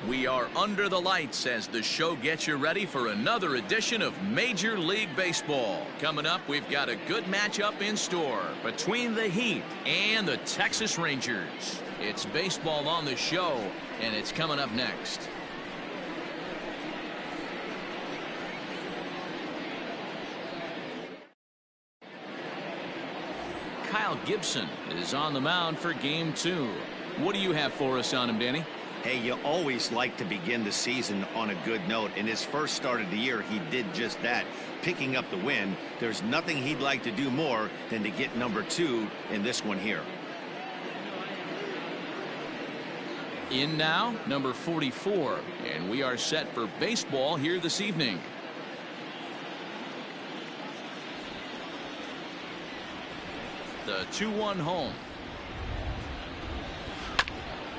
We are under the lights as the show gets you ready for another edition of Major League Baseball. Coming up, we've got a good matchup in store between the Heat and the Texas Rangers. It's baseball on the show, and it's coming up next. Kyle Gibson is on the mound for Game 2. What do you have for us on him, Danny? Hey, you always like to begin the season on a good note. In his first start of the year, he did just that, picking up the win. There's nothing he'd like to do more than to get number 2 in this one here. In now, number 44, and we are set for baseball here this evening. The 2-1 home.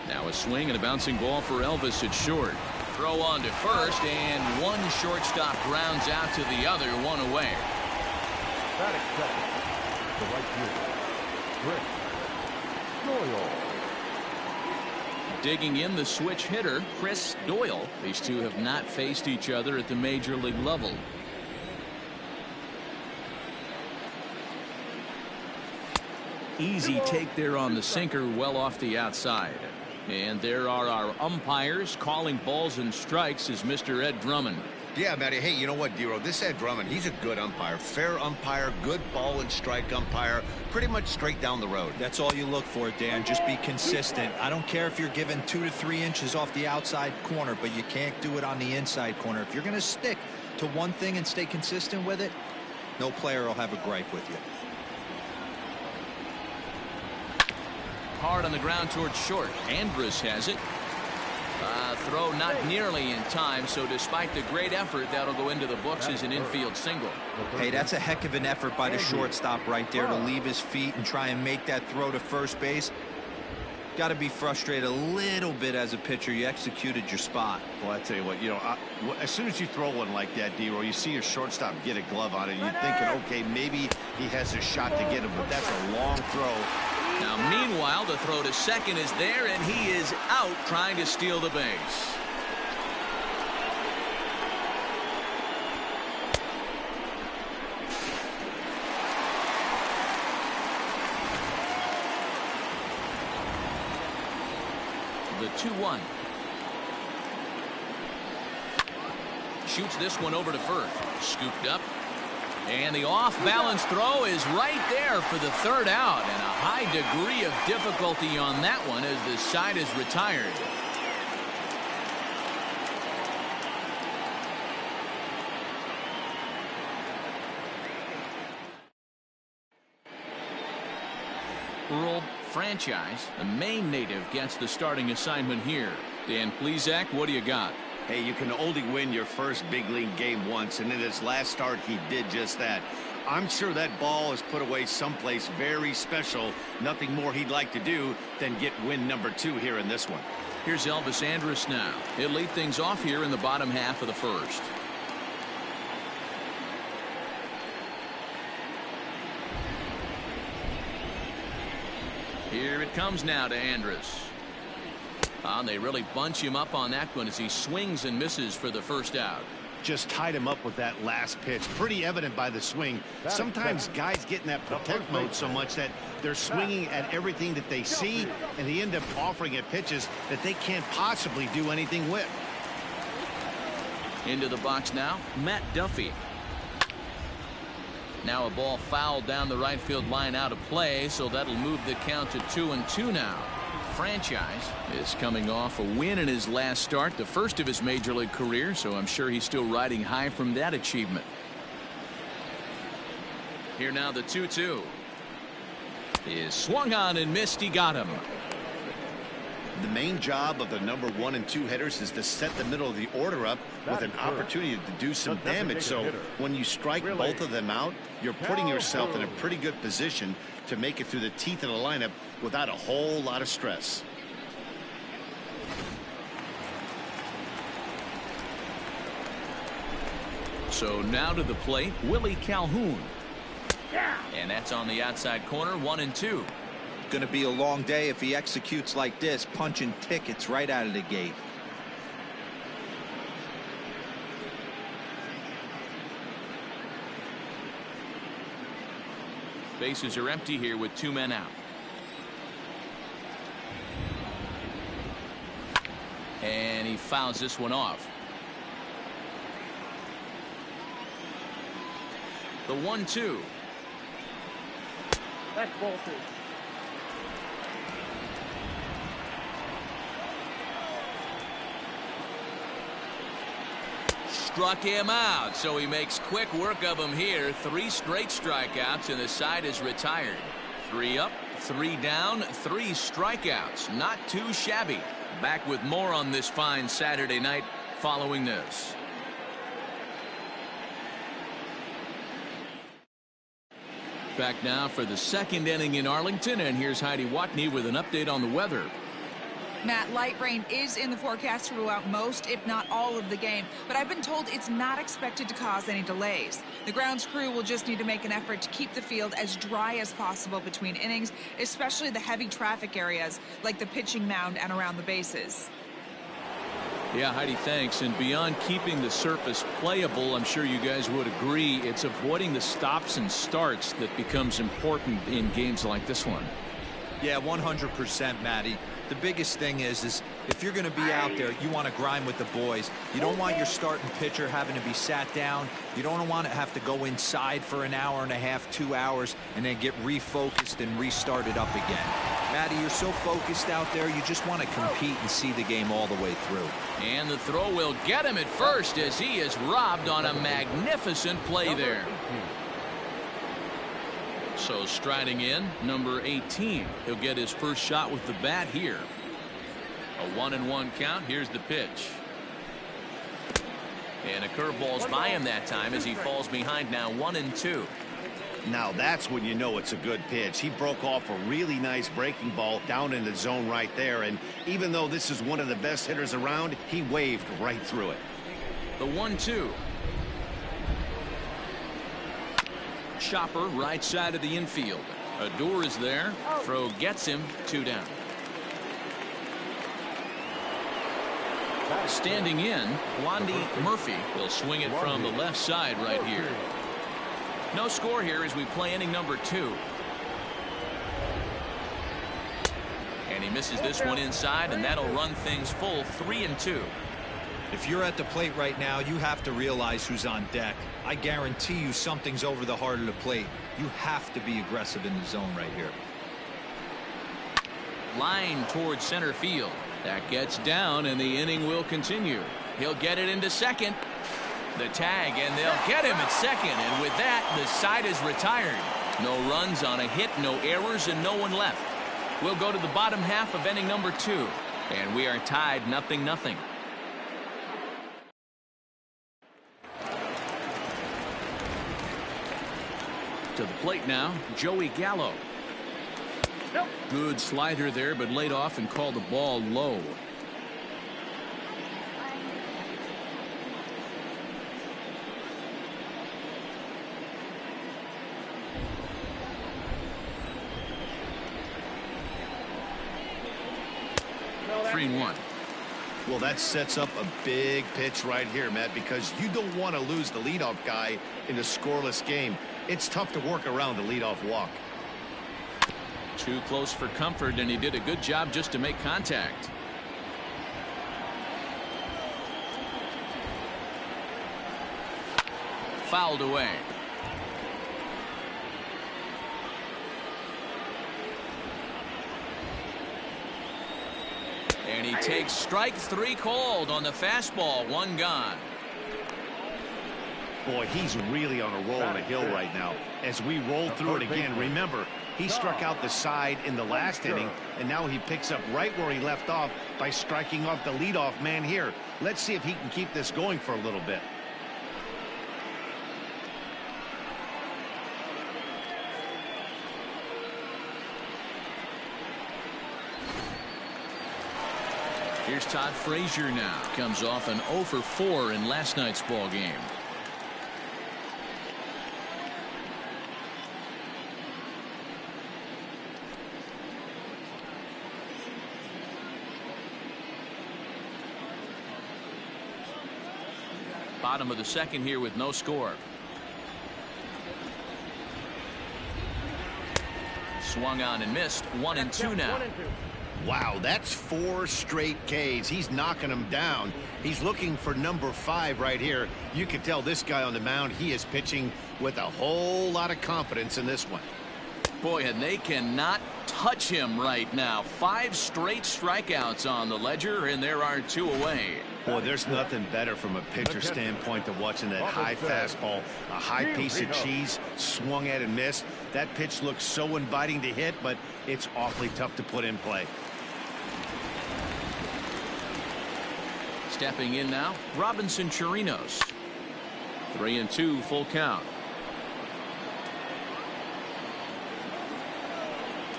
Now a swing and a bouncing ball for Elvis at short. Throw on to first, and one shortstop grounds out to the other, one away. Batting second, the right fielder, Chris Doyle. Digging in the switch hitter, Chris Doyle. These two have not faced each other at the major league level. Easy take there on the sinker, well off the outside. And there are our umpires calling balls and strikes is Mr. Ed Drummond. Yeah, Matty. Hey, you know what, Dero? This Ed Drummond, he's a good umpire. Fair umpire, good ball and strike umpire. Pretty much straight down the road. That's all you look for, Dan. Just be consistent. I don't care if you're given 2 to 3 inches off the outside corner, but you can't do it on the inside corner. If you're going to stick to one thing and stay consistent with it, no player will have a gripe with you. Hard on the ground towards short. Andrus has it. Throw not nearly in time, so despite the great effort, that'll go into the books as an infield single. Hey, that's a heck of an effort by the shortstop right there to leave his feet and try and make that throw to first base. Got to be frustrated a little bit as a pitcher. You executed your spot. Well, I tell you what, as soon as you throw one like that, Dero, you see your shortstop get a glove on it. You're thinking, okay, maybe he has a shot to get him, but that's a long throw. Now, meanwhile, the throw to second is there, and he is out trying to steal the base. The 2-1. Shoots this one over to first. Scooped up. And the off-balance throw is right there for the third out. And a high degree of difficulty on that one as the side is retired. Rural franchise. The Maine native gets the starting assignment here. Dan Plesac, what do you got? Hey, you can only win your first big league game once, and in his last start, he did just that. I'm sure that ball is put away someplace very special. Nothing more he'd like to do than get win number 2 here in this one. Here's Elvis Andrus now. He'll lead things off here in the bottom half of the first. Here it comes now to Andrus. They really bunch him up on that one as he swings and misses for the first out. Just tied him up with that last pitch. Pretty evident by the swing. Sometimes guys get in that protect mode so much that they're swinging at everything that they see, and they end up offering at pitches that they can't possibly do anything with. Into the box now, Matt Duffy. Now a ball fouled down the right field line out of play, so that'll move the count to 2-2 now. Franchise is coming off a win in his last start, the first of his major league career, so I'm sure he's still riding high from that achievement. Here now the 2-2 is swung on and missed. He got him. The main job of the number 1 and 2 hitters is to set the middle of the order up with an opportunity to do some damage. So when you strike both of them out, you're putting yourself in a pretty good position to make it through the teeth of the lineup without a whole lot of stress. So now to the plate, Willie Calhoun. And that's on the outside corner, 1-2. Going to be a long day if he executes like this, punching tickets right out of the gate. Bases are empty here with 2 men out. And he fouls this one off. The 1-2. That's ball 2. Struck him out, so he makes quick work of him here. 3 straight strikeouts, and the side is retired. 3 up, 3 down, 3 strikeouts. Not too shabby. Back with more on this fine Saturday night following this. Back now for the 2nd inning in Arlington, and here's Heidi Watney with an update on the weather. Matt, light rain is in the forecast throughout most, if not all, of the game, but I've been told it's not expected to cause any delays. The grounds crew will just need to make an effort to keep the field as dry as possible between innings, especially the heavy traffic areas like the pitching mound and around the bases. Yeah, Heidi, thanks. And beyond keeping the surface playable, I'm sure you guys would agree, it's avoiding the stops and starts that becomes important in games like this one. Yeah, 100%, Matty. The biggest thing is if you're going to be out there, you want to grind with the boys. You don't want your starting pitcher having to be sat down. You don't want to have to go inside for an hour and a half, 2 hours, and then get refocused and restarted up again. Matty, you're so focused out there, you just want to compete and see the game all the way through. And the throw will get him at first as he is robbed on a magnificent play there. So striding in, number 18. He'll get his first shot with the bat here. A 1-1 count. Here's the pitch. And a curveball's by him that time as he falls behind now 1-2. Now that's when you know it's a good pitch. He broke off a really nice breaking ball down in the zone right there. And even though this is one of the best hitters around, he waved right through it. The 1-2. Chopper right side of the infield. Adore is there. Throw gets him. 2 down. Standing in, Blondie Murphy will swing it from the left side right here. No score here as we play inning number 2. And he misses this one inside, and that'll run things full 3-2. If you're at the plate right now, you have to realize who's on deck. I guarantee you something's over the heart of the plate. You have to be aggressive in the zone right here. Line towards center field. That gets down, and the inning will continue. He'll get it into second. The tag, and they'll get him at second. And with that, the side is retired. No runs on a hit, no errors, and no one left. We'll go to the bottom half of inning number 2. And we are tied 0-0. To the plate now, Joey Gallo. Good slider there, but laid off and called the ball low. No, 3-1. Well, that sets up a big pitch right here, Matt, because you don't want to lose the leadoff guy in a scoreless game. It's tough to work around the leadoff walk. Too close for comfort, and he did a good job just to make contact. Fouled away. And he takes strike 3 called on the fastball. 1 gone. Boy, he's really on a roll on the hill right now. As we roll through it again, remember, he struck out the side in the last inning, and now he picks up right where he left off by striking off the leadoff man here. Let's see if he can keep this going for a little bit. Here's Todd Frazier now. Comes off an 0 for 4 in last night's ball game. Bottom of the second here with no score. Swung on and missed. 1-2 now. Wow, that's 4 straight Ks. He's knocking them down. He's looking for number 5 right here. You can tell this guy on the mound, he is pitching with a whole lot of confidence in this one. Boy, and they cannot touch him right now. 5 straight strikeouts on the ledger, and there are 2 away. Boy, there's nothing better from a pitcher standpoint than watching that high fastball, a high piece of cheese, swung at and missed. That pitch looks so inviting to hit, but it's awfully tough to put in play. Stepping in now, Robinson Chirinos. 3-2, full count.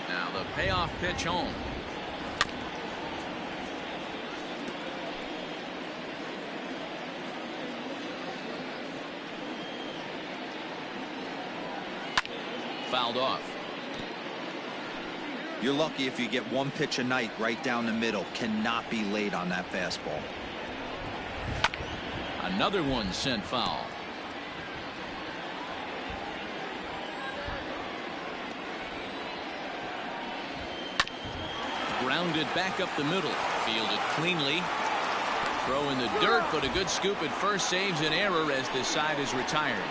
Now the payoff pitch home. Fouled off. You're lucky if you get 1 pitch a night right down the middle. Cannot be late on that fastball. Another one sent foul. Grounded back up the middle. Fielded cleanly. Throw in the dirt, but a good scoop at first saves an error as this side is retired.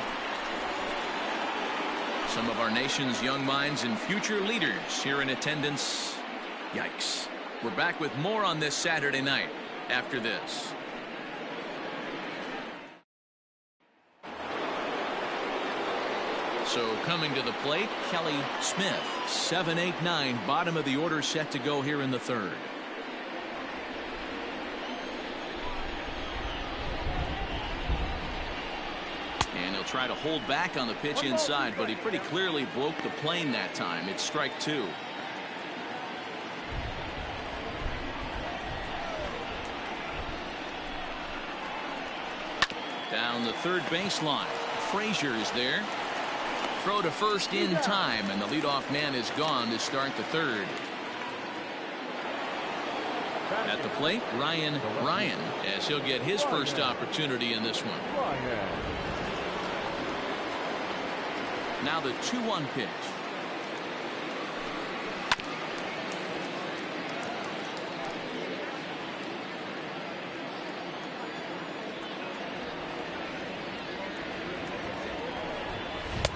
Some of our nation's young minds and future leaders here in attendance. Yikes. We're back with more on this Saturday night after this. So coming to the plate, Kelly Smith. 7, 8, 9, bottom of the order set to go here in the 3rd. And he'll try to hold back on the pitch inside, but he pretty clearly broke the plane that time. It's strike 2. Down the third baseline. Frazier is there. Throw to first in time, and the leadoff man is gone to start the 3rd. At the plate, Ryan, as he'll get his first opportunity in this one. Now the 2-1 pitch.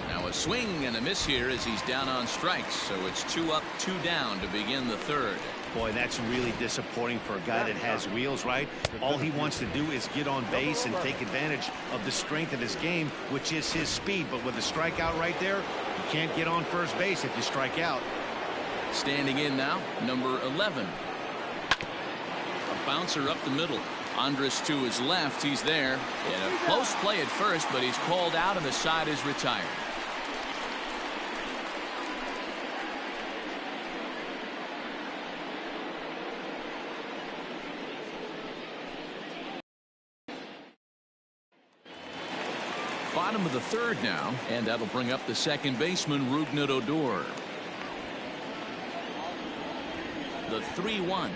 Now a swing and a miss here as he's down on strikes. So it's 2 up, 2 down to begin the 3rd. Boy, that's really disappointing for a guy that has wheels, right? All he wants to do is get on base and take advantage of the strength of his game, which is his speed. But with a strikeout right there, you can't get on first base if you strike out. Standing in now, number 11. A bouncer up the middle. Andrus to his left. He's there. In a close play at first, but he's called out and the side is retired. Bottom of the 3rd now, and that'll bring up the second baseman, Rougned Odor. The 3-1.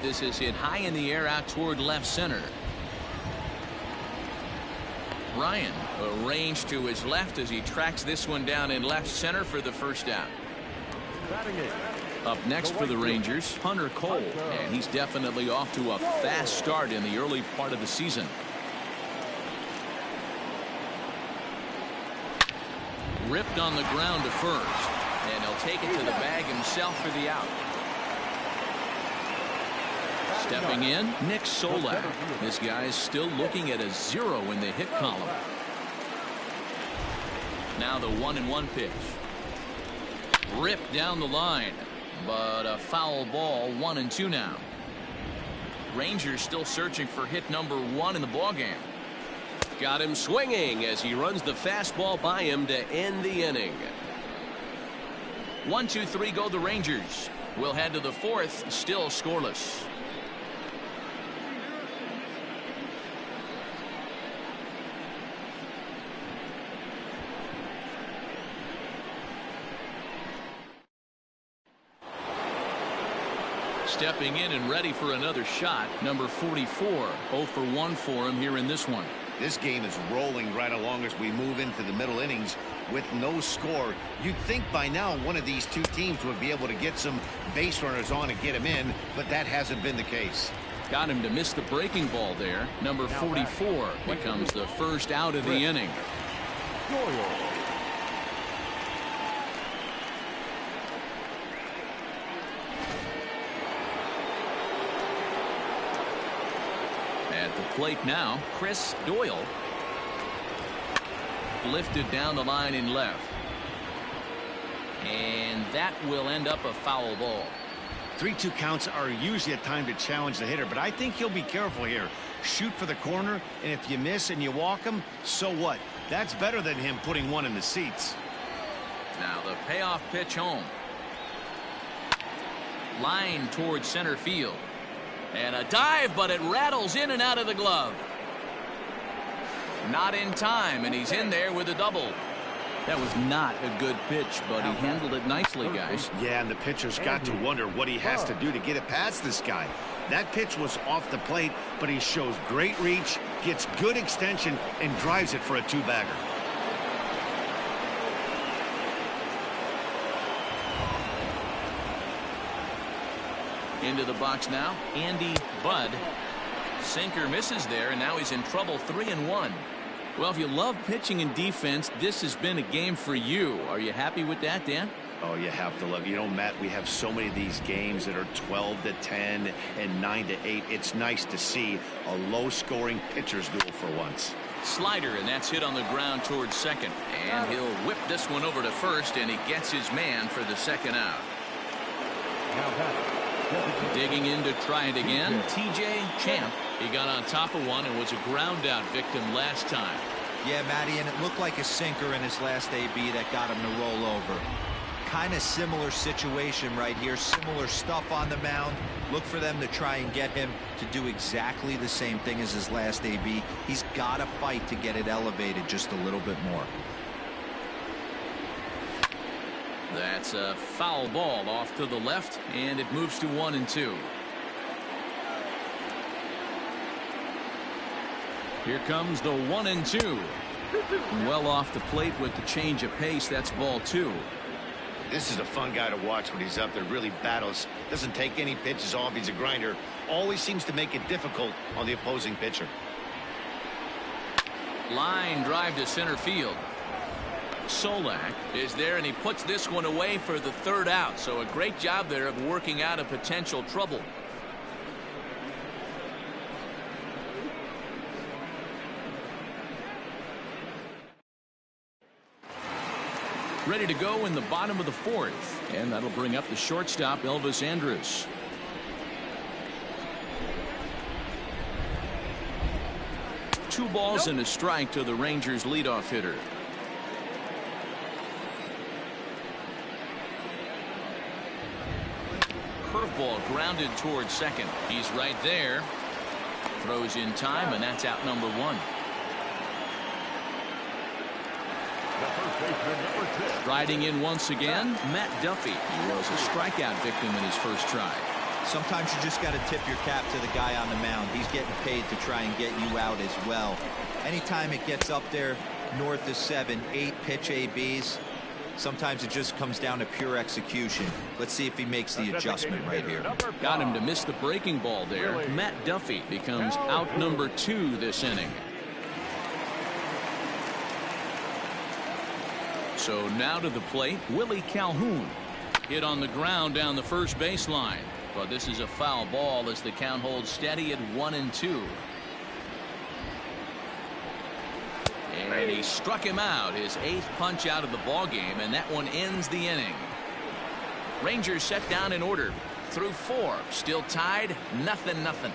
This is hit high in the air out toward left center. Ryan arranged to his left as he tracks this one down in left center for the first out. Up next for the Rangers, Hunter Cole, and he's definitely off to a fast start in the early part of the season. Ripped on the ground to first, and he'll take it to the bag himself for the out. Stepping in, Nick Solak. This guy's still looking at a 0 in the hit column. Now the 1-1 pitch. Ripped down the line, but a foul ball. 1-2 now. Rangers still searching for hit number 1 in the ballgame. Got him swinging as he runs the fastball by him to end the inning. 1, 2, 3 go the Rangers. We'll head to the 4th, still scoreless. Stepping in and ready for another shot, number 44. 0 for 1 for him here in this one. This game is rolling right along as we move into the middle innings with no score. You'd think by now one of these two teams would be able to get some base runners on and get him in, but that hasn't been the case. Got him to miss the breaking ball there. Number 44 becomes the first out of the inning. At the plate now, Chris Doyle. Lifted down the line in left. And that will end up a foul ball. 3-2 counts are usually a time to challenge the hitter, but I think he'll be careful here. Shoot for the corner, and if you miss and you walk him, so what? That's better than him putting one in the seats. Now the payoff pitch home. Line towards center field. And a dive, but it rattles in and out of the glove. Not in time, and he's in there with a double. That was not a good pitch, but he handled it nicely, guys. Yeah, and the pitcher's got to wonder what he has to do to get it past this guy. That pitch was off the plate, but he shows great reach, gets good extension, and drives it for a two-bagger. Into the box now, Andy Budd. Sinker misses there, and now he's in trouble. 3-1. Well, if you love pitching and defense, this has been a game for you. Are you happy with that, Dan? Oh, you have to love. You know, Matt, we have so many of these games that are 12-10 and 9-8. It's nice to see a low-scoring pitcher's duel for once. Slider, and that's hit on the ground towards second. And he'll whip this one over to first, and he gets his man for the second out. Digging in to try it again, TJ Champ. He got on top of one and was a ground out victim last time. Yeah, Matty, and it looked like a sinker in his last AB that got him to roll over. Kind of similar situation right here. Similar stuff on the mound. Look for them to try and get him to do exactly the same thing as his last AB. He's got to fight to get it elevated just a little bit more. That's a foul ball off to the left, and it moves to 1-2. Here comes the 1-2. Well off the plate with the change of pace. That's ball 2. This is a fun guy to watch when he's up there. Really battles. Doesn't take any pitches off. He's a grinder. Always seems to make it difficult on the opposing pitcher. Line drive to center field. Solak is there, and he puts this one away for the third out. So a great job there of working out a potential trouble. Ready to go in the bottom of the fourth, and that'll bring up the shortstop, Elvis Andrus. Two balls and a strike to the Rangers leadoff hitter. Curveball grounded towards second. He's right there. Throws in time, and that's out number 1. Riding in once again, Matt Duffy. He was a strikeout victim in his first try. Sometimes you just got to tip your cap to the guy on the mound. He's getting paid to try and get you out as well. Anytime it gets up there north of 7, 8 pitch ABs, sometimes it just comes down to pure execution. Let's see if he makes the adjustment right here. Got him to miss the breaking ball there. Matt Duffy becomes out number 2 this inning. So now to the plate, Willie Calhoun. Hit on the ground down the first baseline. But this is a foul ball as the count holds steady at 1-2. And he struck him out, his 8th punch out of the ball game, and that one ends the inning. Rangers set down in order through 4, still tied, 0-0.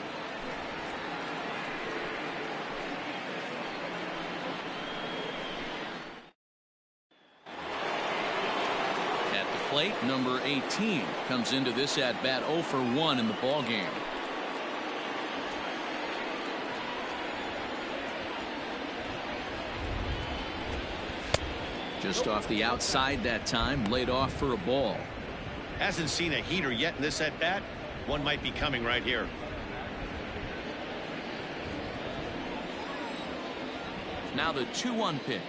Plate number 18 comes into this at bat 0 for 1 in the ball game. Just off the outside that time, laid off for a ball. Hasn't seen a heater yet in this at bat. One might be coming right here. Now the 2-1 pitch.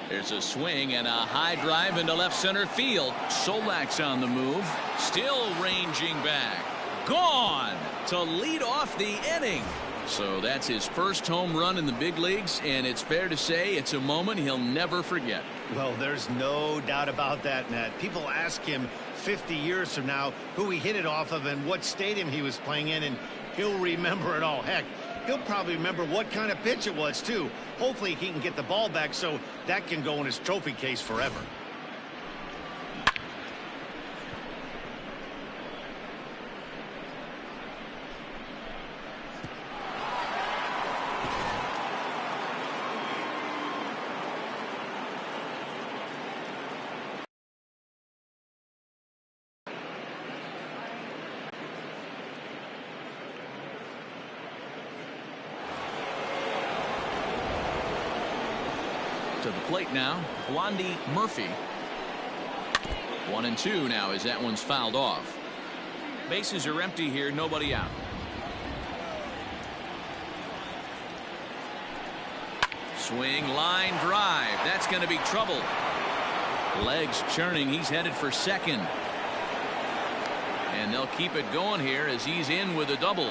There's a swing and a high drive into left center field. Solak's on the move. Still ranging back. Gone to lead off the inning. So that's his first home run in the big leagues, and it's fair to say it's a moment he'll never forget. Well, there's no doubt about that, Matt. People ask him 50 years from now who he hit it off of and what stadium he was playing in, and he'll remember it all. Heck, he'll probably remember what kind of pitch it was, too. Hopefully he can get the ball back so that can go in his trophy case forever. To the plate now, Blondie Murphy. 1-2 now as that one's fouled off. Bases are empty here, nobody out. Swing, line drive. That's going to be trouble. Legs churning. He's headed for second. And they'll keep it going here as he's in with a double.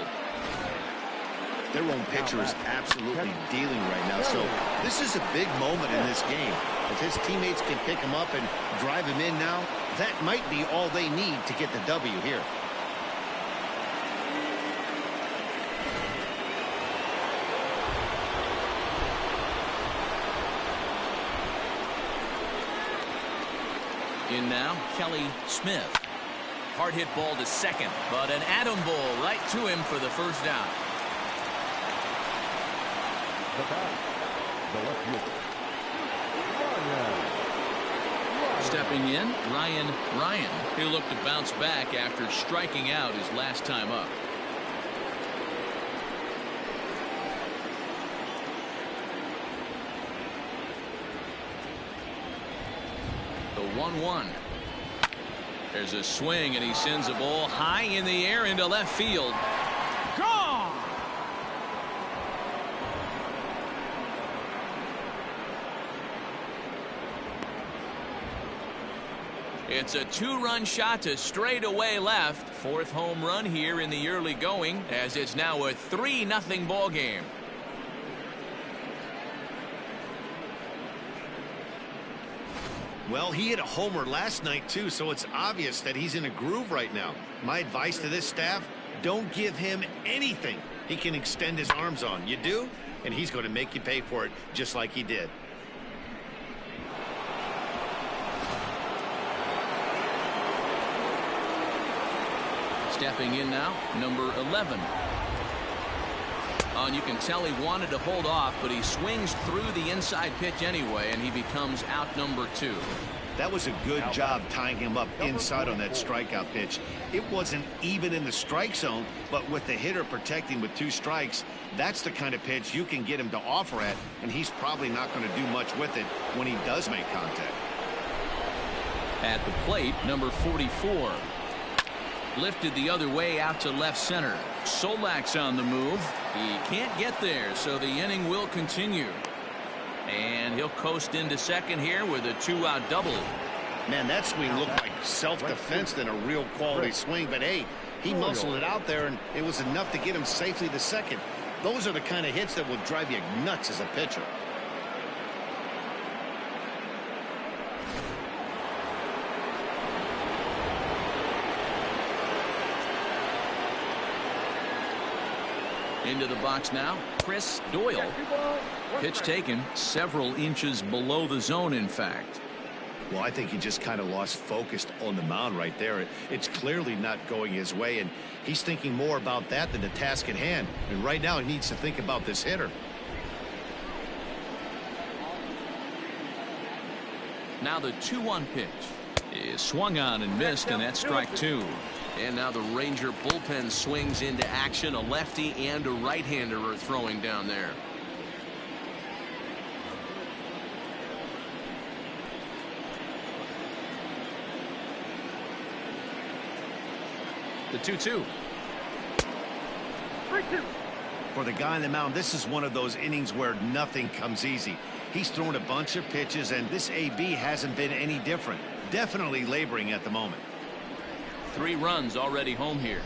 Their own pitcher is absolutely dealing right now, so this is a big moment in this game. If his teammates can pick him up and drive him in now, that might be all they need to get the W here. In now, Kelly Smith. Hard hit ball to second, but an atom ball right to him for the first down. The back, the left fielder, Ryan. Stepping in, Ryan. He'll look to bounce back after striking out his last time up. The 1-1. There's a swing, and he sends a ball high in the air into left field. Gone! It's a 2-run shot to straightaway left. Fourth home run here in the early going, as it's now a 3-0 ball game. Well, he hit a homer last night, too, so it's obvious that he's in a groove right now. My advice to this staff, don't give him anything he can extend his arms on. You do, and he's going to make you pay for it just like he did. Stepping in now, number 11. And you can tell he wanted to hold off, but he swings through the inside pitch anyway, and he becomes out number 2. That was a good job tying him up inside on that strikeout pitch. It wasn't even in the strike zone, but with the hitter protecting with 2 strikes, that's the kind of pitch you can get him to offer at, and he's probably not going to do much with it when he does make contact. At the plate, number 44. Lifted the other way out to left center. Solak's on the move. He can't get there, so the inning will continue. And he'll coast into second here with a 2-out double. Man, that swing looked like self-defense than a real quality swing, but hey, he muscled it out there, and it was enough to get him safely to second. Those are the kind of hits that will drive you nuts as a pitcher. Into the box now, Chris Doyle. Pitch taken several inches below the zone, in fact. Well, I think he just kind of lost focus on the mound right there. It's clearly not going his way, and he's thinking more about that than the task at hand. And right now he needs to think about this hitter. Now the 2-1 pitch is swung on and missed, and that's strike 2. And now the Ranger bullpen swings into action. A lefty and a right-hander are throwing down there. The 2-2. For the guy on the mound, this is one of those innings where nothing comes easy. He's thrown a bunch of pitches, and this AB hasn't been any different. Definitely laboring at the moment. 3 runs already home here.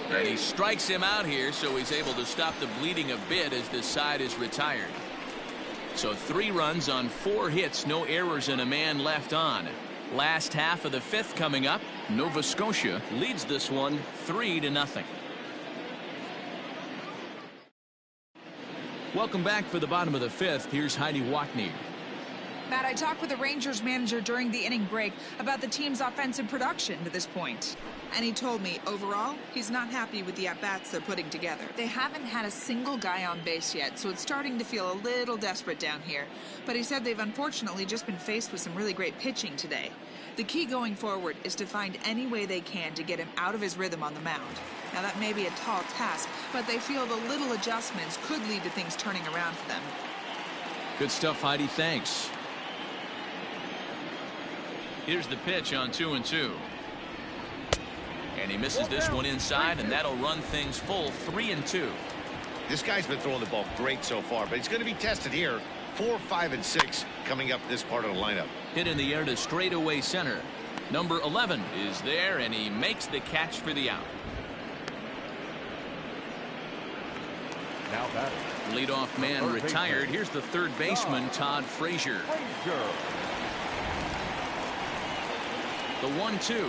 And he strikes him out here, so he's able to stop the bleeding a bit as this side is retired. So 3 runs on 4 hits, no errors, and a man left on. Last half of the 5th coming up. Nova Scotia leads this one 3-0. Welcome back for the bottom of the 5th. Here's Heidi Watney. Matt, I talked with the Rangers manager during the inning break about the team's offensive production to this point. And he told me, overall, he's not happy with the at-bats they're putting together. They haven't had a single guy on base yet, so it's starting to feel a little desperate down here. But he said they've unfortunately just been faced with some really great pitching today. The key going forward is to find any way they can to get him out of his rhythm on the mound. Now, that may be a tall task, but they feel the little adjustments could lead to things turning around for them. Good stuff, Heidi. Thanks. Here's the pitch on 2-2. And he misses this one inside, and that'll run things full 3-2. This guy's been throwing the ball great so far, but he's going to be tested here. 4, 5, and 6 coming up this part of the lineup. Hit in the air to straightaway center. Number 11 is there, and he makes the catch for the out. Now batting. Leadoff man retired. Here's the third baseman, Todd Frazier. The 1-2.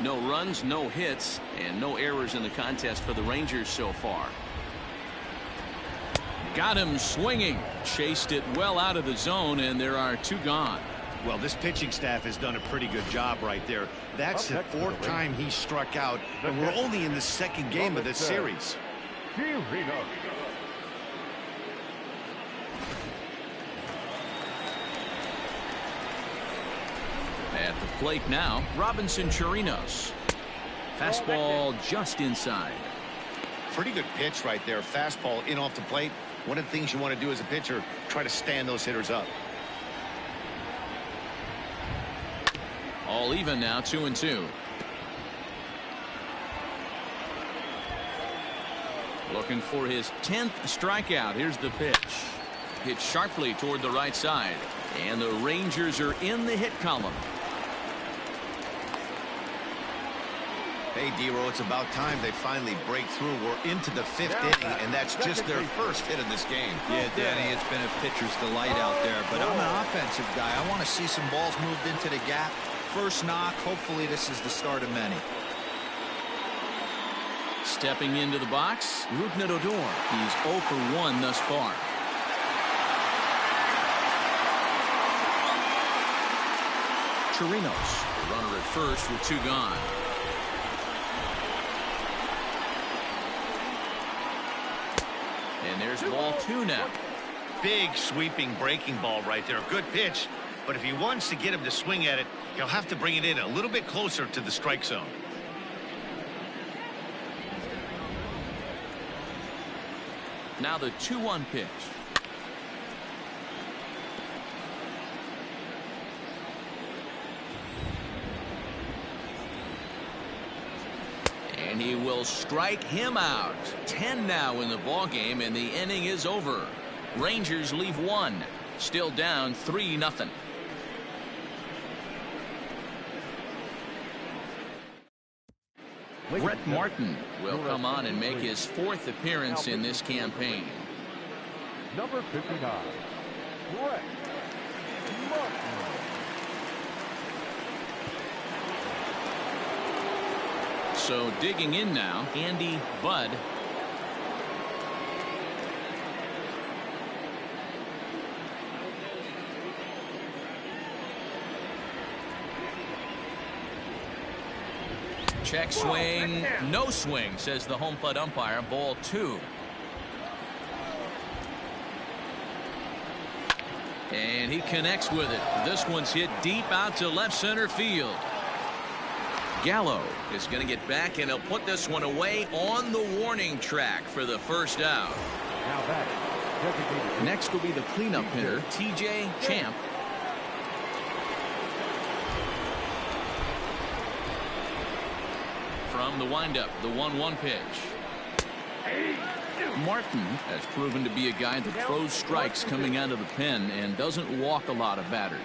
No runs, no hits, and no errors in the contest for the Rangers so far. Got him swinging. Chased it well out of the zone, and there are 2 gone. Well, this pitching staff has done a pretty good job right there. That's the 4th time he struck out, and we're only in the 2nd game of this series. At the plate now, Robinson Chirinos. Fastball just inside. Pretty good pitch right there. Fastball in off the plate. One of the things you want to do as a pitcher, try to stand those hitters up. All even now, 2-2. Looking for his 10th strikeout. Here's the pitch. Hit sharply toward the right side. And the Rangers are in the hit column. Hey, D-Row, it's about time they finally break through. We're into the 5th inning, and that's just their first hit of this game. Yeah, Danny, it's been a pitcher's delight out there, but I'm an offensive guy. I want to see some balls moved into the gap. First knock. Hopefully this is the start of many. Stepping into the box, Rougned Odor. He's 0 for 1 thus far. Chirinos, runner at first with 2 gone. And there's ball 2 now. Big sweeping breaking ball right there. Good pitch. But if he wants to get him to swing at it, he'll have to bring it in a little bit closer to the strike zone. Now the 2-1 pitch. And he will strike him out. 10 now in the ball game, and the inning is over. Rangers leave 1. Still down 3-0. Brett Martin will come on and make his 4th appearance in this campaign. Number 59, Brett Martin. So digging in now, Andy Budd. Check swing, no swing, says the home plate umpire. Ball 2. And he connects with it. This one's hit deep out to left center field. Gallo is going to get back, and he'll put this one away on the warning track for the first out. Now back, Designated Next will be the cleanup hitter, TJ Champ. From the windup, the 1-1 pitch. Martin has proven to be a guy that throws strikes coming out of the pen and doesn't walk a lot of batters.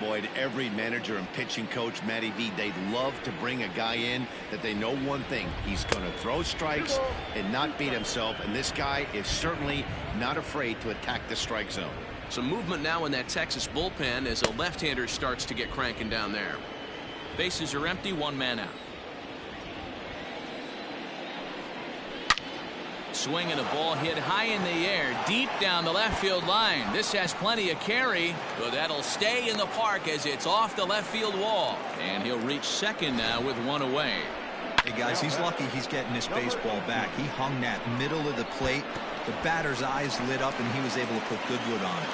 Boyd, every manager and pitching coach, Matty V, they'd love to bring a guy in that they know one thing. He's going to throw strikes and not beat himself, and this guy is certainly not afraid to attack the strike zone. Some movement now in that Texas bullpen as a left-hander starts to get cranking down there. Bases are empty, 1 man out. Swinging a ball hit high in the air, deep down the left field line. This has plenty of carry, but that'll stay in the park as it's off the left field wall. And he'll reach second now with 1 away. Hey, guys, he's lucky he's getting this baseball back. He hung that middle of the plate. The batter's eyes lit up, and he was able to put good wood on it.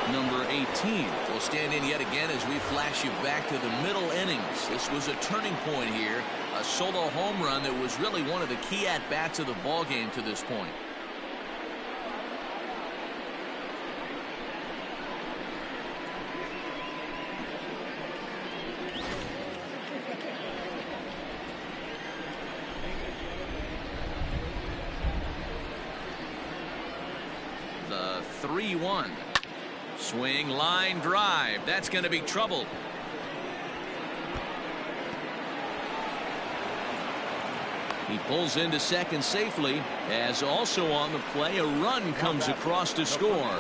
Number 18 will stand in yet again as we flash you back to the middle innings. This was a turning point here, a solo home run that was really one of the key at-bats of the ball game to this point. The 3-1. Swing, line drive. That's going to be trouble. He pulls into second safely, as also on the play a run comes across to score.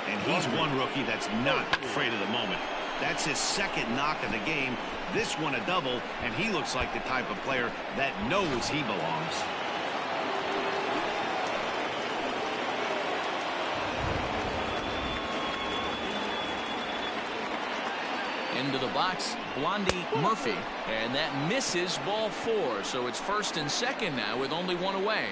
And he's one rookie that's not afraid of the moment. That's his second knock of the game. This one a double, and he looks like the type of player that knows he belongs. Into the box, Blondie Murphy, and that misses ball 4. So it's first and second now with only 1 away.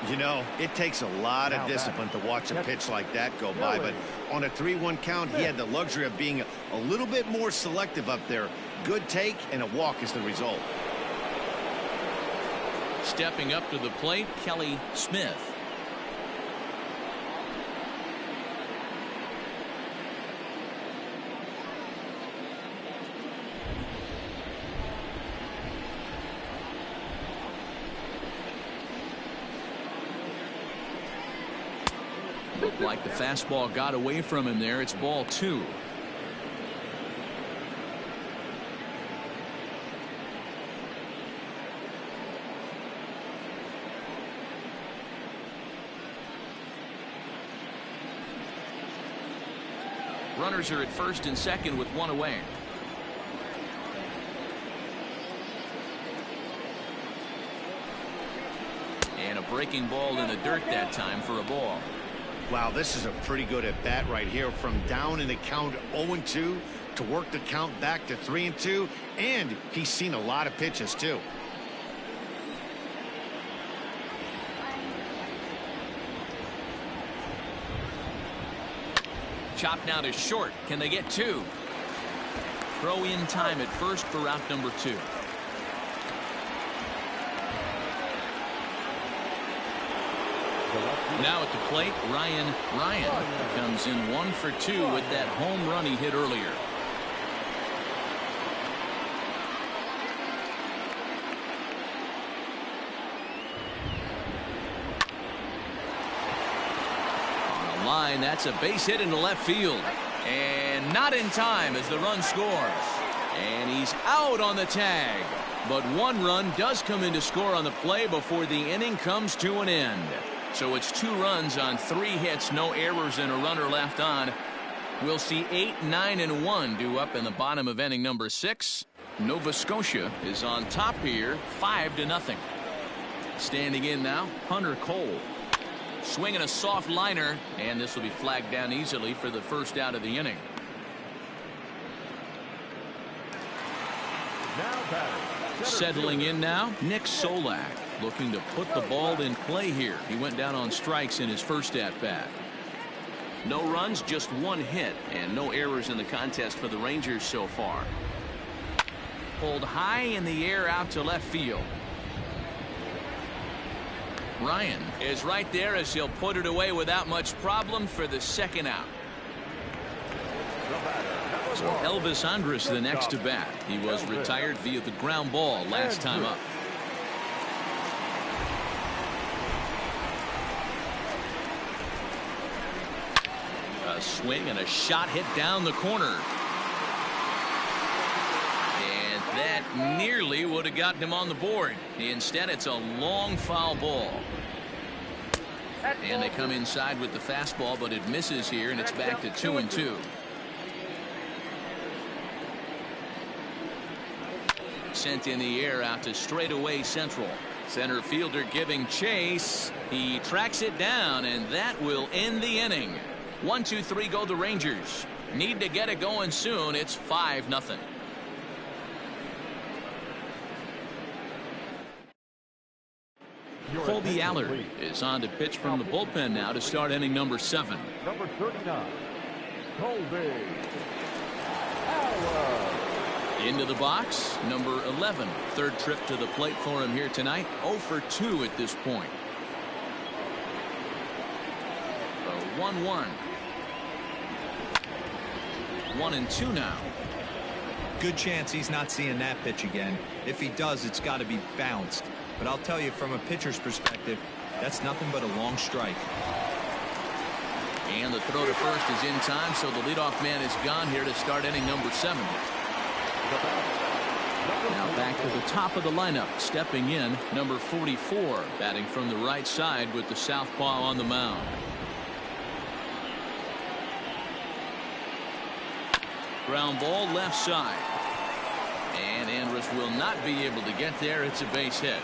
You know, it takes a lot of discipline to watch a pitch like that go by, but on a 3-1 count, he had the luxury of being a little bit more selective up there. Good take, and a walk is the result. Stepping up to the plate, Kelly Smith. Looked like the fastball got away from him there. It's ball 2. Runners are at first and second with 1 away. And a breaking ball in the dirt that time for a ball. Wow, this is a pretty good at bat right here, from down in the count 0-2 to work the count back to 3-2, and he's seen a lot of pitches too. Chopped now to short. Can they get 2? Throw in time at first for out number 2. Now at the plate, Ryan comes in 1 for 2 with that home run he hit earlier. On the line, that's a base hit into left field. And not in time as the run scores. And he's out on the tag. But 1 run does come in to score on the play before the inning comes to an end. So it's 2 runs on 3 hits, no errors, and a runner left on. We'll see 8, 9, and 1 due up in the bottom of inning number 6. Nova Scotia is on top here, 5-0. Standing in now, Hunter Cole. Swinging a soft liner, and this will be flagged down easily for the first out of the inning. Settling in now, Nick Solak, looking to put the ball in play here. He went down on strikes in his first at-bat. No runs, just 1 hit, and no errors in the contest for the Rangers so far. Pulled high in the air out to left field. Ryan is right there as he'll put it away without much problem for the second out. So Elvis Andrus the next to bat. He was retired via the ground ball last time up. A swing and a shot hit down the corner. And that nearly would have gotten him on the board. Instead, it's a long foul ball. And they come inside with the fastball, but it misses here, and it's back to 2-2. Sent in the air out to straightaway central. Center fielder giving chase. He tracks it down, and that will end the inning. 1-2-3 go the Rangers. Need to get it going soon. It's 5-0. Colby Allard is on to pitch from the bullpen now to start inning number 7. Number 39, Colby Allard. Into the box, number 11. Third trip to the plate for him here tonight. 0 for 2 at this point. A 1-1. 1-2 now. Good chance he's not seeing that pitch again. If he does, it's got to be bounced. But I'll tell you, from a pitcher's perspective, that's nothing but a long strike. And the throw to first is in time, so the leadoff man is gone here to start inning number 7. Now back to the top of the lineup, stepping in, number 44, batting from the right side with the southpaw on the mound. Ground ball left side. And Andrus will not be able to get there. It's a base hit.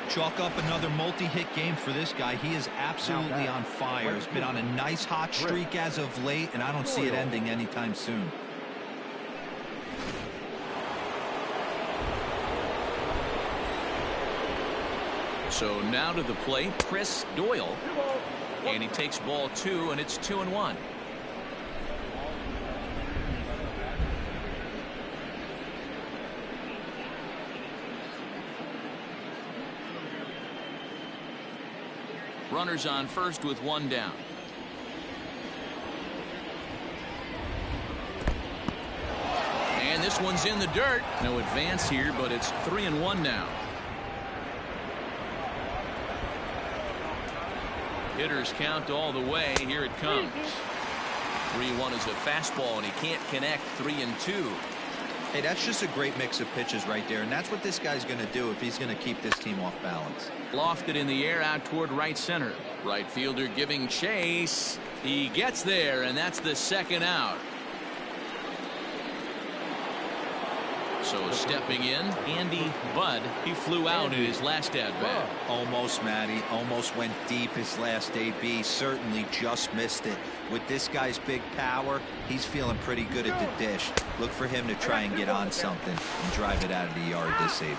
Chalk up another multi-hit game for this guy. He is absolutely on fire. He's been on a nice hot streak as of late, and I don't see it ending anytime soon. So now to the plate, Chris Doyle. And he takes ball 2, and it's 2-1. Runners on first with 1 down. And this one's in the dirt. No advance here, but it's 3-1 now. Hitters count all the way. Here it comes. 3-1 is a fastball, and he can't connect. 3-2. Hey, that's just a great mix of pitches right there, and that's what this guy's going to do if he's going to keep this team off balance. Lofted in the air out toward right center. Right fielder giving chase. He gets there, and that's the second out. So stepping in, Andy Budd. He flew out in his last at-bat. Almost, Matty. Almost went deep his last AB. Certainly just missed it. With this guy's big power, he's feeling pretty good at the dish. Look for him to try and get on something and drive it out of the yard this AB.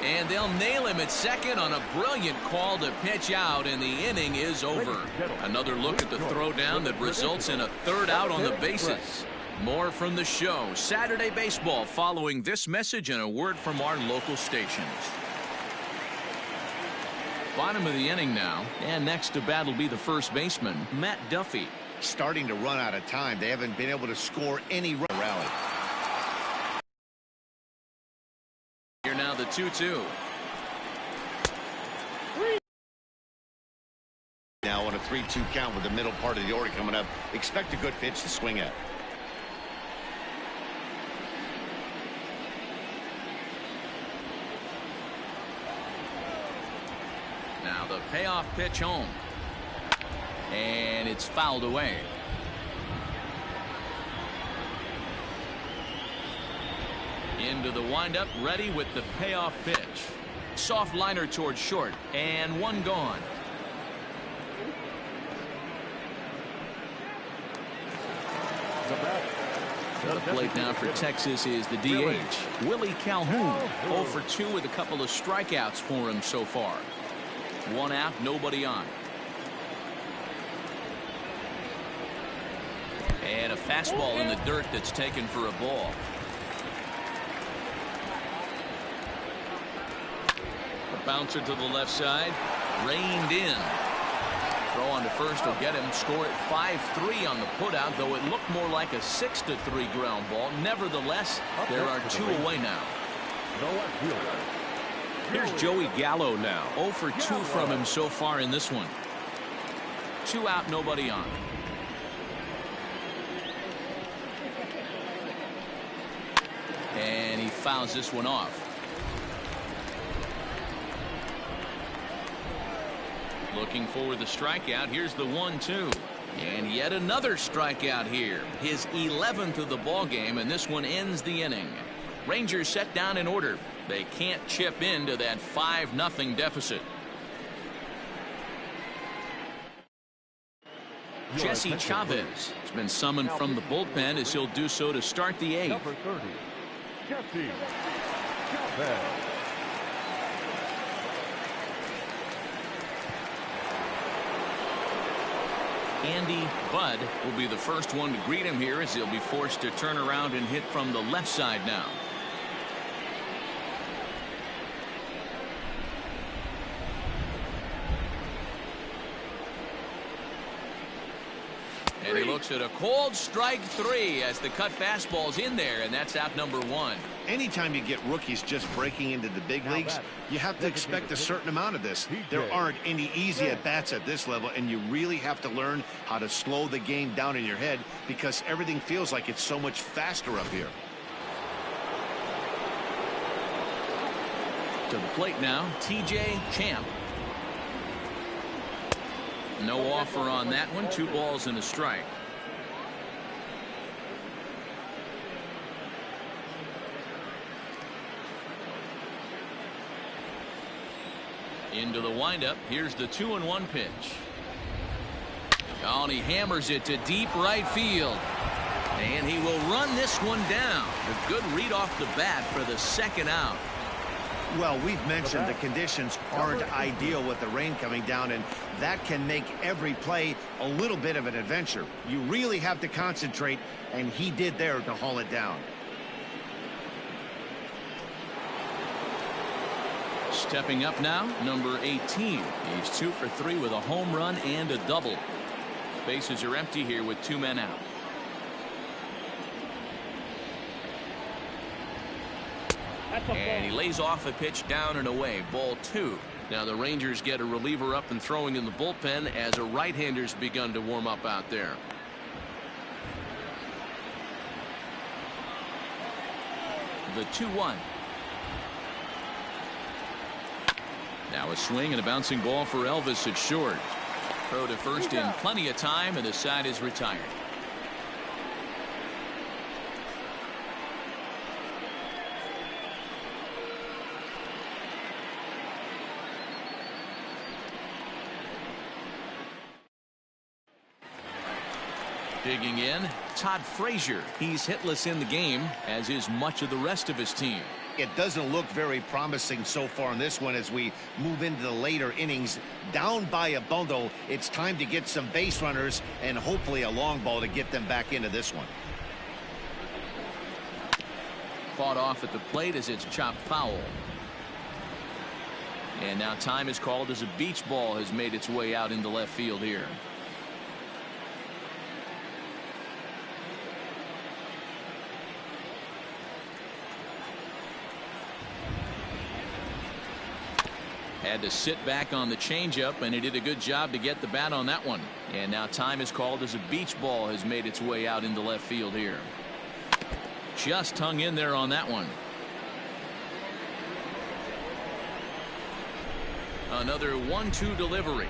And they'll nail him at second on a brilliant call to pitch out, and the inning is over. Another look at the throwdown that results in a third out on the bases. More from the show. Saturday Baseball following this message and a word from our local stations. Bottom of the inning now, and next to bat will be the first baseman, Matt Duffy. Starting to run out of time. They haven't been able to score any rally. Here now the 2-2. Now on a 3-2 count with the middle part of the order coming up. Expect a good pitch to swing at. Now the payoff pitch home. And it's fouled away. Into the windup, ready with the payoff pitch. Soft liner towards short, and one gone. The plate now for Texas is the DH, Willie Calhoun. 0 for 2 with a couple of strikeouts for him so far. 1 out, nobody on. And a fastball in the dirt that's taken for a ball. Bouncer to the left side. Reined in. Throw on to first will get him. Score at 5-3 on the putout, though it looked more like a 6-3 ground ball. Nevertheless, there are 2 away now. Here's Joey Gallo now. 0 for 2 from him so far in this one. 2 out, nobody on. And he fouls this one off. Looking for the strikeout. Here's the 1-2. And yet another strikeout here. His 11th of the ball game, and this one ends the inning. Rangers set down in order. They can't chip into that 5-0 deficit. Jesse Chavez has been summoned from the bullpen as he'll do so to start the 8th. Number 30, Jesse Chavez. Andy Budd will be the first one to greet him here as he'll be forced to turn around and hit from the left side now. And he looks at a cold strike 3 as the cut fastball's in there, and that's out number 1. Anytime you get rookies just breaking into the big leagues, you have to expect a certain amount of this. There aren't any easy at-bats at this level, and you really have to learn how to slow the game down in your head because everything feels like it's so much faster up here. To the plate now, TJ Champ. No offer on that one. 2 balls and a strike. Into the windup. Here's the 2-1 pitch. Oh, and he hammers it to deep right field. And he will run this one down. A good read off the bat for the 2nd out. Well, we've mentioned the conditions aren't ideal with the rain coming down, and that can make every play a little bit of an adventure. You really have to concentrate, and he did there to haul it down. Stepping up now, number 18. He's 2 for 3 with a home run and a double. Bases are empty here with 2 men out. And he lays off a pitch down and away. Ball 2. Now the Rangers get a reliever up and throwing in the bullpen as a right-hander's begun to warm up out there. The 2-1. Now a swing and a bouncing ball for Elvis at short. Throw to first in plenty of time, and the side is retired. Digging in, Todd Frazier. He's hitless in the game, as is much of the rest of his team. It doesn't look very promising so far in this one as we move into the later innings. Down by a bundle, it's time to get some base runners and hopefully a long ball to get them back into this one. Fought off at the plate as it's chopped foul. And now time is called as a beach ball has made its way out into left field here. Had to sit back on the changeup, and he did a good job to get the bat on that one. And now time is called as a beach ball has made its way out into left field here. Just hung in there on that one. Another 1-2 delivery.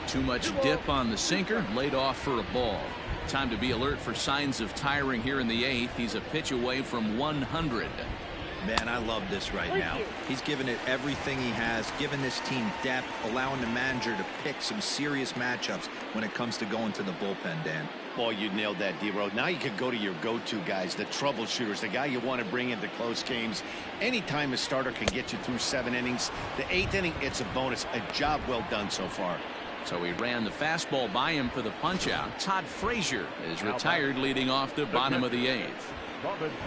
Too much dip on the sinker, laid off for a ball. Time to be alert for signs of tiring here in the 8th. He's a pitch away from 100. Man, I love this right now. He's given it everything he has, given this team depth, allowing the manager to pick some serious matchups when it comes to going to the bullpen, Dan. Boy, you nailed that, D-Road. Now you could go to your go-to guys, the troubleshooters, the guy you want to bring into close games. Anytime a starter can get you through 7 innings, the 8th inning, it's a bonus. A job well done so far. So he ran the fastball by him for the punch out. Todd Frazier is retired leading off the bottom of the 8th. Robinson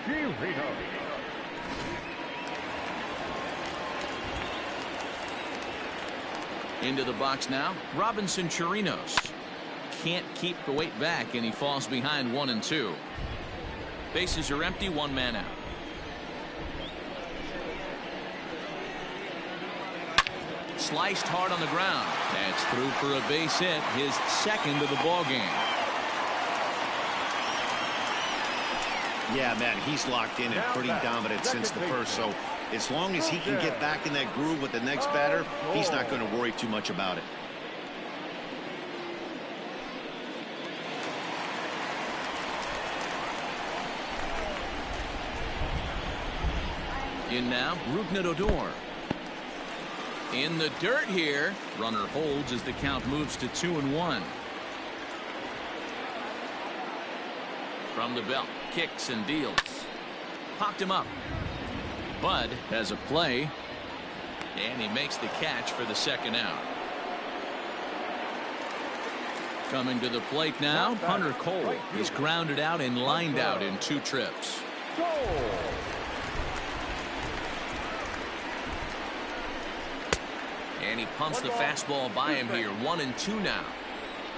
Chirinos. Into the box now, Robinson Chirinos. Can't keep the weight back, and he falls behind 1-2. Bases are empty, 1 man out. Sliced hard on the ground. That's through for a base hit, his 2nd of the ball game. Yeah, man, he's locked in and pretty dominant since the first. So as long as he can get back in that groove with the next batter, he's not going to worry too much about it. In now, Rougned Odor. In the dirt here. Runner holds as the count moves to 2-1. From the belt, kicks and deals. Popped him up. Bud has a play, and he makes the catch for the 2nd out. Coming to the plate now, Hunter Cole is grounded out and lined out in 2 trips. And he pumps the fastball by him here. 1-2 now.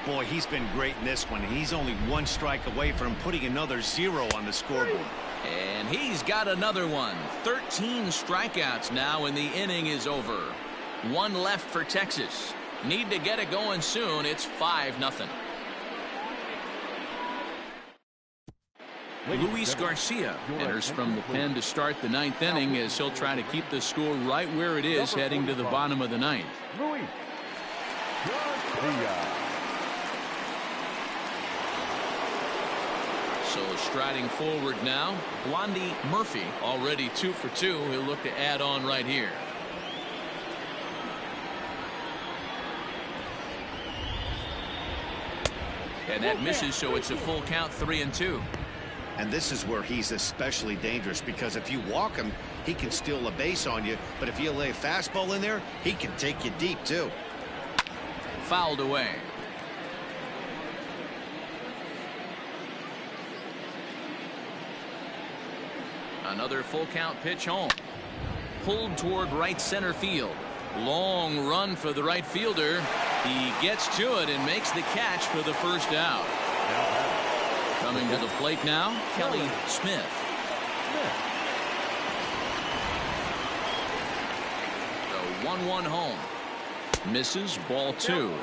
Boy, he's been great in this one. He's only 1 strike away from putting another 0 on the scoreboard. And he's got another one. 13 strikeouts now, and the inning is over. 1 left for Texas. Need to get it going soon. It's 5-0. Luis Garcia enters from the pen to start the 9th inning as he'll try to keep the score right where it is heading to the bottom of the 9th. Luis Garcia. So striding forward now, Blondie Murphy, already 2 for 2. He'll look to add on right here. And that misses, so it's a full count, 3-2. And this is where he's especially dangerous, because if you walk him, he can steal a base on you. But if you lay a fastball in there, he can take you deep, too. Fouled away. Another full count pitch home. Pulled toward right center field. Long run for the right fielder. He gets to it and makes the catch for the 1st out. Coming to the plate now, Kelly Smith. The 1-1 home. Misses, ball 2.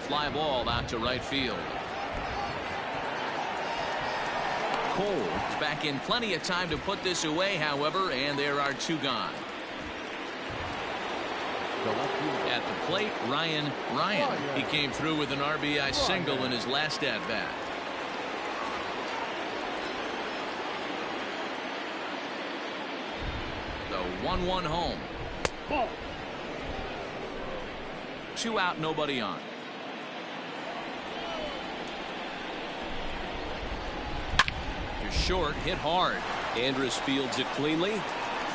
Fly ball out to right field. Cole is back in plenty of time to put this away, however, and there are 2 gone. At the plate, Ryan. He came through with an RBI single in his last at-bat. The 1-1 home. 2 out, nobody on. To short, hit hard. Andrus fields it cleanly.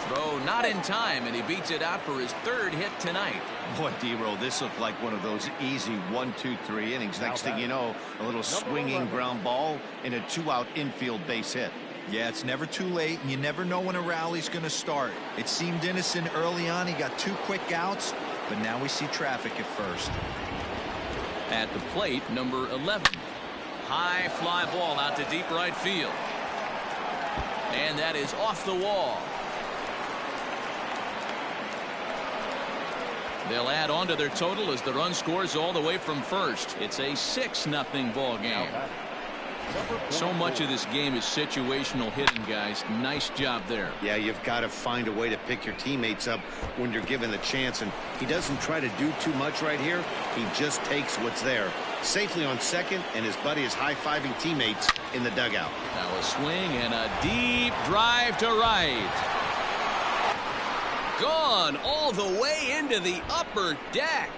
Throw not in time, and he beats it out for his 3rd hit tonight. Boy, D-Roll, this looked like one of those easy 1, 2, 3 innings. Next thing you know, a little swinging ground ball and a 2-out infield base hit. Yeah, it's never too late, and you never know when a rally's going to start. It seemed innocent early on. He got 2 quick outs, but now we see traffic at first. At the plate, number 11. High fly ball out to deep right field. And that is off the wall. They'll add on to their total as the run scores all the way from first. It's a 6-0 ball game. So much of this game is situational hitting, guys. Nice job there. Yeah, you've got to find a way to pick your teammates up when you're given the chance, and he doesn't try to do too much right here. He just takes what's there. Safely on second, and his buddy is high-fiving teammates in the dugout. Now a swing and a deep drive to right. Gone all the way into the upper deck.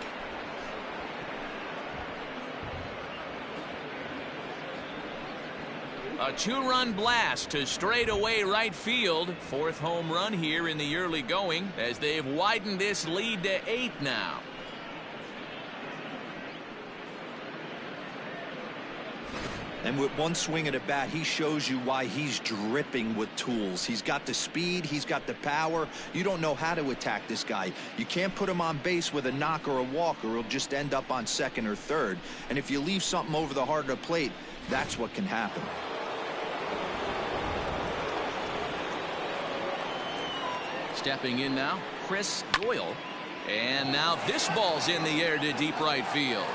A two-run blast to straightaway right field. Fourth home run here in the early going as they've widened this lead to 8 now. And with one swing at a bat, he shows you why he's dripping with tools. He's got the speed, he's got the power. You don't know how to attack this guy. You can't put him on base with a knock or a walk, or he'll just end up on second or third. And if you leave something over the heart of the plate, that's what can happen. Stepping in now, Chris Doyle. And now this ball's in the air to deep right field.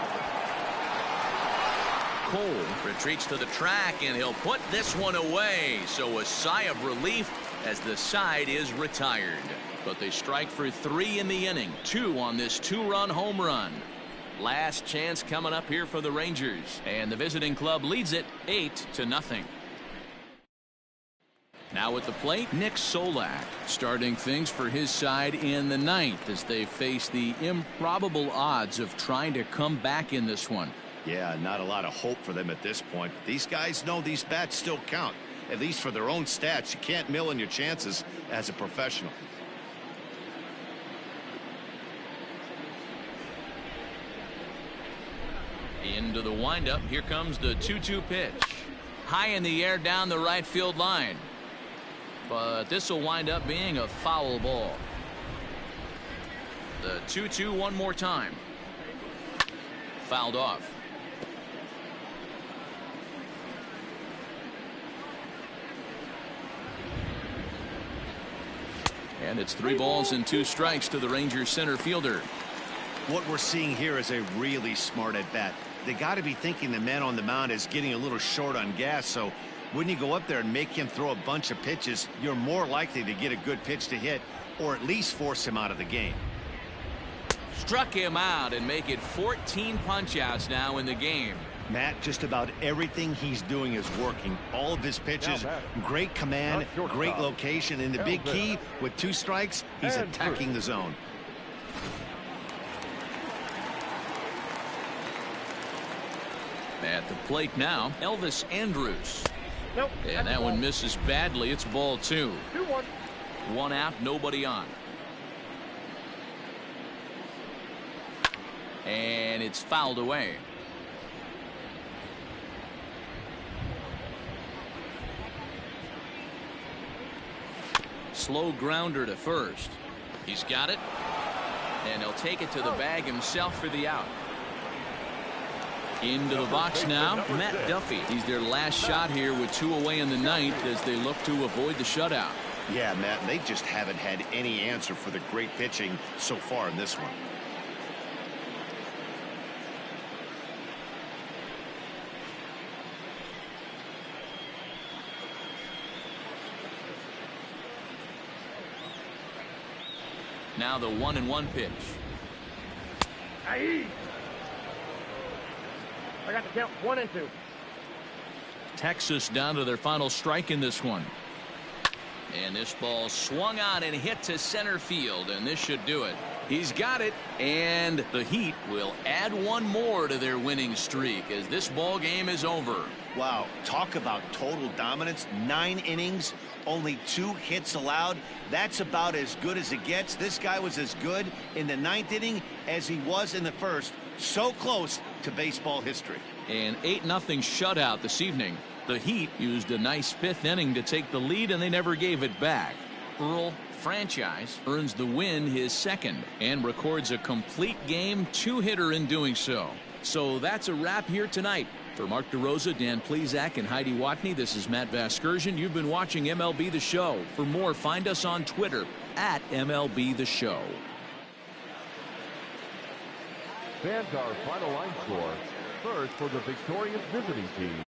Cole retreats to the track, and he'll put this one away. So a sigh of relief as the side is retired. But they strike for 3 in the inning, 2 on this 2-run home run. Last chance coming up here for the Rangers, and the visiting club leads it 8-0. Now at the plate, Nick Solak starting things for his side in the 9th as they face the improbable odds of trying to come back in this one. Yeah, not a lot of hope for them at this point. But these guys know these bats still count, at least for their own stats. You can't mill in your chances as a professional. Into the windup. Here comes the 2-2 pitch. High in the air down the right field line. But this will wind up being a foul ball. The 2-2 one more time. Fouled off. And it's 3 balls and 2 strikes to the Rangers center fielder. What we're seeing here is a really smart at bat. They got to be thinking the man on the mound is getting a little short on gas, so when you go up there and make him throw a bunch of pitches, you're more likely to get a good pitch to hit, or at least force him out of the game. Struck him out and make it 14 punch-outs now in the game. Matt, just about everything he's doing is working. All of his pitches, great command, great location, and the big key, with 2 strikes, he's attacking the zone. At the plate now, Elvis Andrus. And that one misses badly. It's ball 2. 2-1. 1 out, nobody on. And it's fouled away. Slow grounder to first. He's got it. And he'll take it to the bag himself for the out. Into the box now, Matt Duffy. He's their last shot here with 2 away in the 9th as they look to avoid the shutout. Yeah, Matt, they just haven't had any answer for the great pitching so far in this one. Now the 1-1 pitch. Aye. I got the count 1 and 2. Texas down to their final strike in this one. And this ball swung on and hit to center field, and this should do it. He's got it, and the Heat will add 1 more to their winning streak as this ball game is over. Wow, talk about total dominance. 9 innings, only 2 hits allowed. That's about as good as it gets. This guy was as good in the 9th inning as he was in the 1st. So close to baseball history. An 8-0 shutout this evening. The Heat used a nice 5th inning to take the lead, and they never gave it back. Earl Franchise earns the win, his 2nd, and records a complete game 2-hitter in doing so. So that's a wrap here tonight. For Mark DeRosa, Dan Plesac, and Heidi Watney, this is Matt Vasgersian. You've been watching MLB The Show. For more, find us on Twitter at MLB The Show. Fans, our final line score. First for the victorious visiting team.